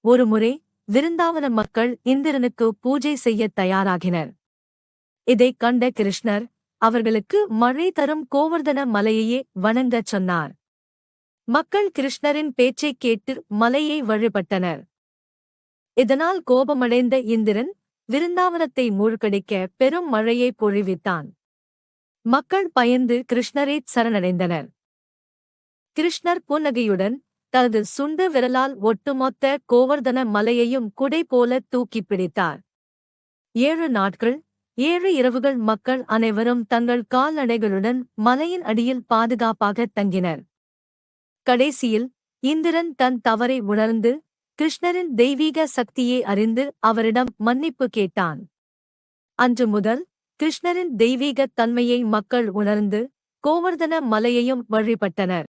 ஒருமுறை விருந்தாவன மக்கள் இந்திரனுக்கு பூஜை செய்யத் தயாராகினர். இதைக் கண்ட கிருஷ்ணர் அவர்களுக்கு மழை தரும் கோவர்தன மலையையே வணங்கச் சொன்னார். மக்கள் கிருஷ்ணரின் பேச்சைக் கேட்டு மலையை வழிபட்டனர். இதனால் கோபமடைந்த இந்திரன் விருந்தாவனத்தை மூழ்கடிக்க பெரும் மழையை பொழிவித்தான். மக்கள் பயந்து கிருஷ்ணரைச் சரணடைந்தனர். கிருஷ்ணர் புன்னகையுடன் தனது சுண்டு விரலால் ஒட்டுமொத்த கோவர்தன மலையையும் குடை போல தூக்கிப் பிடித்தார். 7 நாட்கள் 7 இரவுகள் மக்கள் அனைவரும் தங்கள் கால்நடைகளுடன் மலையின் அடியில் பாதுகாப்பாகத் தங்கினர். கடைசியில் இந்திரன் தன் தவறை உணர்ந்து கிருஷ்ணரின் தெய்வீக சக்தியை அறிந்து அவரிடம் மன்னிப்பு கேட்டான். அன்று முதல் கிருஷ்ணரின் தெய்வீகத் தன்மையை மக்கள் உணர்ந்து கோவர்தன மலையையும் வழிபட்டனர்.